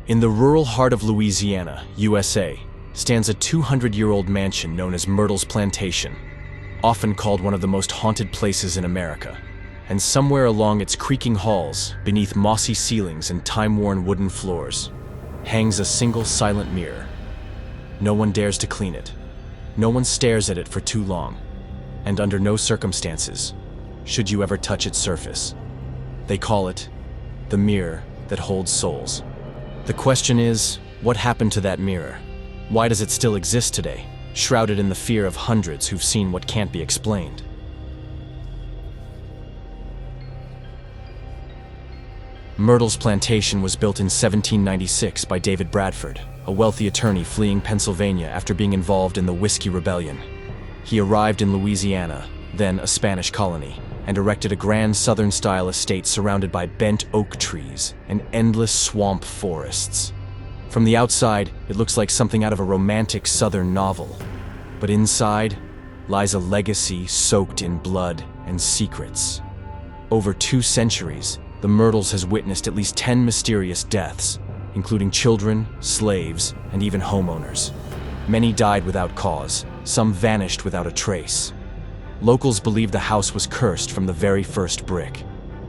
In the rural heart of Louisiana, USA, stands a 200-year-old mansion known as Myrtles Plantation, often called one of the most haunted places in America. And somewhere along its creaking halls, beneath mossy ceilings and time-worn wooden floors, hangs a single silent mirror. No one dares to clean it. No one stares at it for too long. And under no circumstances should you ever touch its surface. They call it the mirror that holds souls. The question is, what happened to that mirror? Why does it still exist today, shrouded in the fear of hundreds who've seen what can't be explained? Myrtles Plantation was built in 1796 by David Bradford, a wealthy attorney fleeing Pennsylvania after being involved in the Whiskey Rebellion. He arrived in Louisiana, then a Spanish colony, and erected a grand southern-style estate surrounded by bent oak trees and endless swamp forests. From the outside, it looks like something out of a romantic southern novel. But inside lies a legacy soaked in blood and secrets. Over 2 centuries, the Myrtles has witnessed at least 10 mysterious deaths, including children, slaves, and even homeowners. Many died without cause, some vanished without a trace. Locals believe the house was cursed from the very first brick.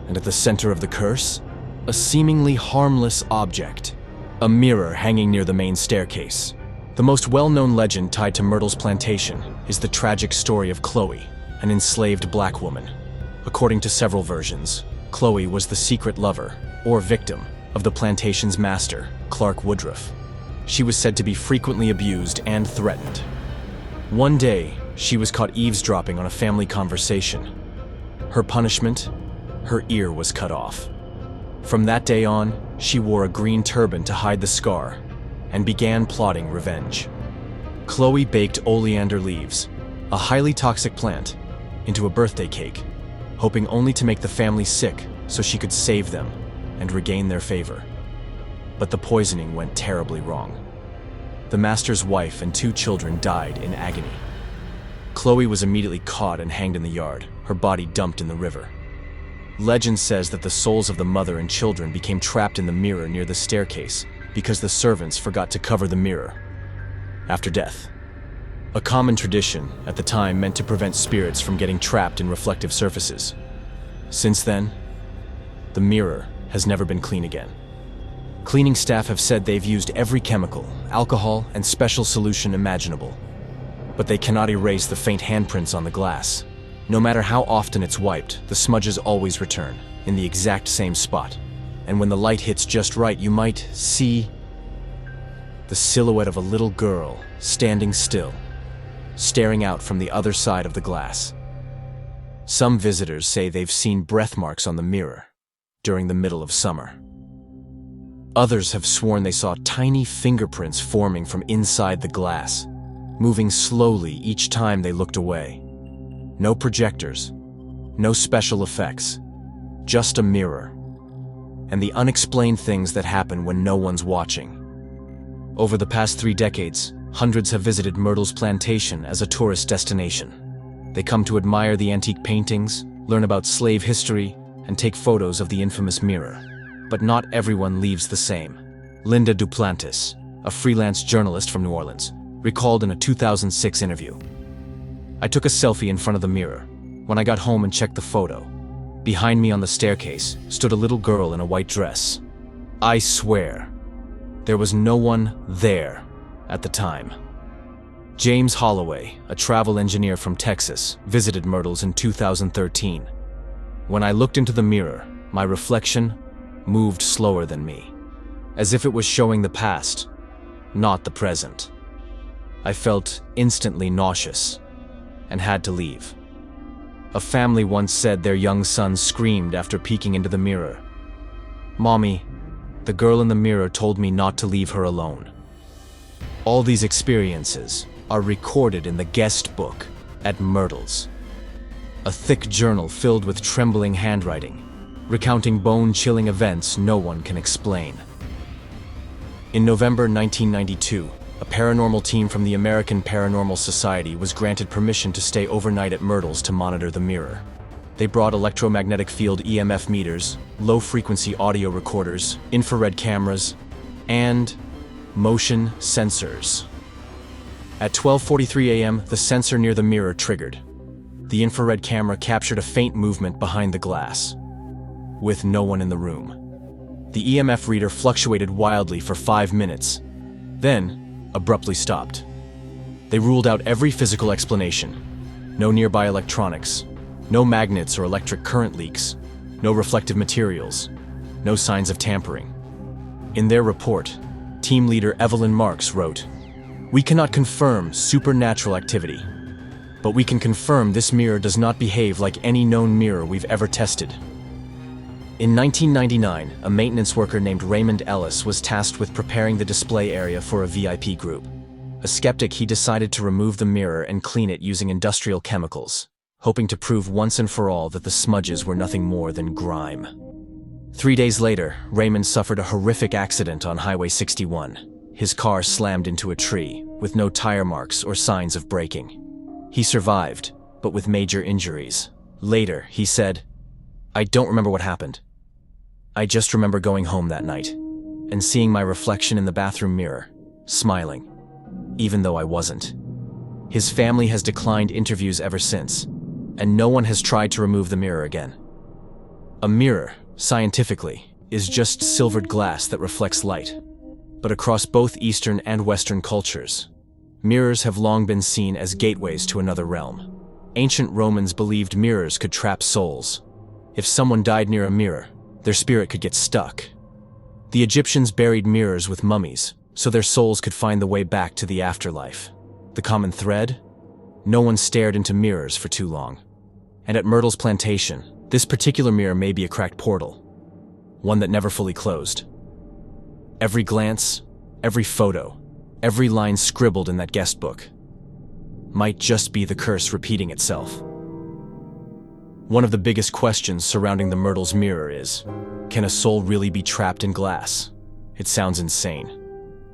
And at the center of the curse, a seemingly harmless object, a mirror hanging near the main staircase. The most well-known legend tied to Myrtles Plantation is the tragic story of Chloe, an enslaved black woman. According to several versions, Chloe was the secret lover, or victim, of the plantation's master, Clark Woodruff. She was said to be frequently abused and threatened. One day, she was caught eavesdropping on a family conversation. Her punishment? Her ear was cut off. From that day on, she wore a green turban to hide the scar and began plotting revenge. Chloe baked oleander leaves, a highly toxic plant, into a birthday cake, hoping only to make the family sick so she could save them and regain their favor. But the poisoning went terribly wrong. The master's wife and 2 children died in agony. Chloe was immediately caught and hanged in the yard, her body dumped in the river. Legend says that the souls of the mother and children became trapped in the mirror near the staircase because the servants forgot to cover the mirror after death. A common tradition at the time meant to prevent spirits from getting trapped in reflective surfaces. Since then, the mirror has never been clean again. Cleaning staff have said they've used every chemical, alcohol, and special solution imaginable. But they cannot erase the faint handprints on the glass. No matter how often it's wiped, the smudges always return, in the exact same spot. And when the light hits just right, you might see the silhouette of a little girl standing still, staring out from the other side of the glass. Some visitors say they've seen breath marks on the mirror during the middle of summer. Others have sworn they saw tiny fingerprints forming from inside the glass, moving slowly each time they looked away. No projectors, no special effects, just a mirror, and the unexplained things that happen when no one's watching. Over the past 3 decades, hundreds have visited Myrtles Plantation as a tourist destination. They come to admire the antique paintings, learn about slave history, and take photos of the infamous mirror. But not everyone leaves the same. Linda Duplantis, a freelance journalist from New Orleans, recalled in a 2006 interview, "I took a selfie in front of the mirror. When I got home and checked the photo, behind me on the staircase stood a little girl in a white dress. I swear, there was no one there at the time." James Holloway, a travel engineer from Texas, visited Myrtles in 2013. "When I looked into the mirror, my reflection moved slower than me, as if it was showing the past, not the present. I felt instantly nauseous and had to leave." A family once said their young son screamed after peeking into the mirror, "Mommy, the girl in the mirror told me not to leave her alone." All these experiences are recorded in the guest book at Myrtles, a thick journal filled with trembling handwriting, recounting bone-chilling events no one can explain. In November 1992, a paranormal team from the American Paranormal Society was granted permission to stay overnight at Myrtles to monitor the mirror. They brought electromagnetic field EMF meters, low-frequency audio recorders, infrared cameras, and motion sensors. At 12:43 a.m., the sensor near the mirror triggered. The infrared camera captured a faint movement behind the glass, with no one in the room. The EMF reader fluctuated wildly for 5 minutes, then abruptly stopped. They ruled out every physical explanation. No nearby electronics, no magnets or electric current leaks, no reflective materials, no signs of tampering. In their report, team leader Evelyn Marks wrote, "We cannot confirm supernatural activity, but we can confirm this mirror does not behave like any known mirror we've ever tested." In 1999, a maintenance worker named Raymond Ellis was tasked with preparing the display area for a VIP group. A skeptic, he decided to remove the mirror and clean it using industrial chemicals, hoping to prove once and for all that the smudges were nothing more than grime. 3 days later, Raymond suffered a horrific accident on Highway 61. His car slammed into a tree, with no tire marks or signs of braking. He survived, but with major injuries. Later, he said, "I don't remember what happened. I just remember going home that night and seeing my reflection in the bathroom mirror, smiling, even though I wasn't." His family has declined interviews ever since, and no one has tried to remove the mirror again. A mirror, scientifically, is just silvered glass that reflects light. But across both Eastern and Western cultures, mirrors have long been seen as gateways to another realm. Ancient Romans believed mirrors could trap souls. If someone died near a mirror, their spirit could get stuck. The Egyptians buried mirrors with mummies, so their souls could find the way back to the afterlife. The common thread? No one stared into mirrors for too long. And at Myrtles Plantation, this particular mirror may be a cracked portal, one that never fully closed. Every glance, every photo, every line scribbled in that guest book might just be the curse repeating itself. One of the biggest questions surrounding the Myrtles Mirror is, can a soul really be trapped in glass? It sounds insane,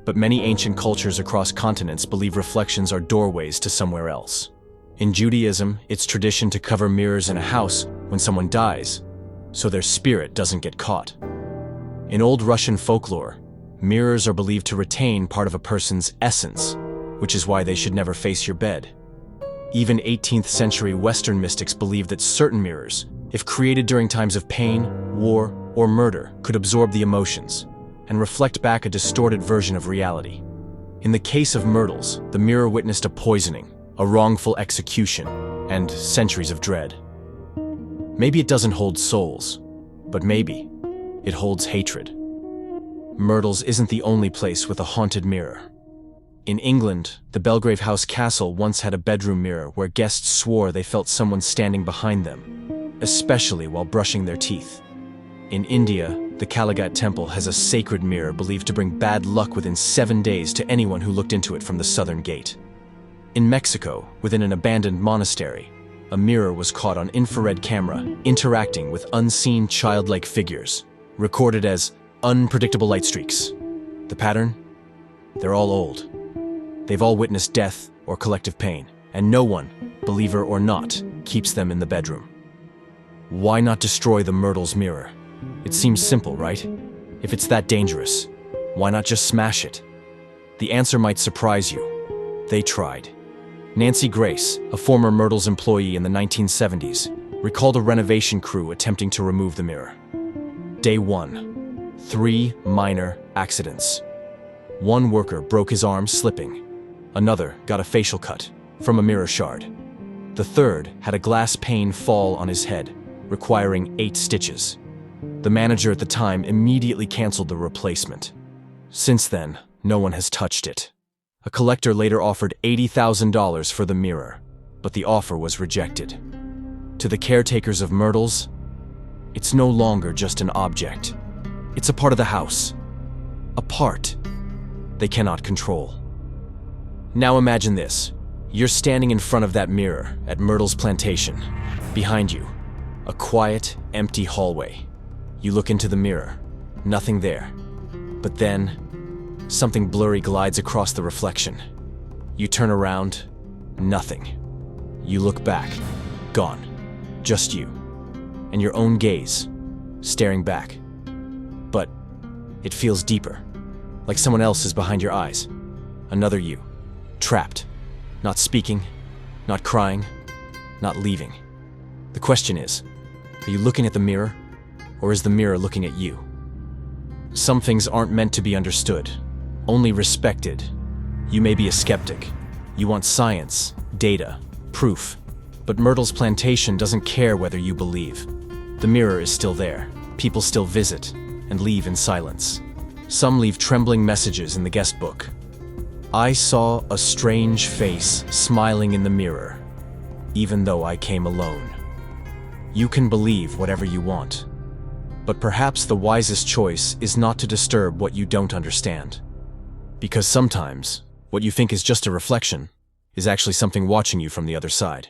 but many ancient cultures across continents believe reflections are doorways to somewhere else. In Judaism, it's tradition to cover mirrors in a house when someone dies, so their spirit doesn't get caught. In old Russian folklore, mirrors are believed to retain part of a person's essence, which is why they should never face your bed. Even 18th century Western mystics believed that certain mirrors, if created during times of pain, war, or murder, could absorb the emotions and reflect back a distorted version of reality. In the case of Myrtles, the mirror witnessed a poisoning, a wrongful execution, and centuries of dread. Maybe it doesn't hold souls, but maybe it holds hatred. Myrtles isn't the only place with a haunted mirror. In England, the Belgrave House Castle once had a bedroom mirror where guests swore they felt someone standing behind them, especially while brushing their teeth. In India, the Kaligat Temple has a sacred mirror believed to bring bad luck within 7 days to anyone who looked into it from the southern gate. In Mexico, within an abandoned monastery, a mirror was caught on infrared camera interacting with unseen childlike figures, recorded as unpredictable light streaks. The pattern? They're all old. They've all witnessed death or collective pain, and no one, believer or not, keeps them in the bedroom. Why not destroy the Myrtles Mirror? It seems simple, right? If it's that dangerous, why not just smash it? The answer might surprise you. They tried. Nancy Grace, a former Myrtles employee in the 1970s, recalled a renovation crew attempting to remove the mirror. Day 1. 3 minor accidents. One worker broke his arm slipping. Another got a facial cut from a mirror shard. The third had a glass pane fall on his head, requiring 8 stitches. The manager at the time immediately canceled the replacement. Since then, no one has touched it. A collector later offered $80,000 for the mirror, but the offer was rejected. To the caretakers of Myrtles, it's no longer just an object. It's a part of the house. A part they cannot control. Now imagine this. You're standing in front of that mirror at Myrtles Plantation. Behind you, a quiet, empty hallway. You look into the mirror. Nothing there. But then, something blurry glides across the reflection. You turn around. Nothing. You look back. Gone. Just you. And your own gaze, staring back. But it feels deeper. like someone else is behind your eyes. Another you. Trapped. Not speaking, not crying, not leaving. The question is, are you looking at the mirror, or is the mirror looking at you? Some things aren't meant to be understood, only respected. You may be a skeptic. You want science, data, proof. But Myrtles Plantation doesn't care whether you believe. The mirror is still there. People still visit and leave in silence. Some leave trembling messages in the guest book. I saw a strange face smiling in the mirror, even though I came alone. You can believe whatever you want, but perhaps the wisest choice is not to disturb what you don't understand. Because sometimes, what you think is just a reflection is actually something watching you from the other side.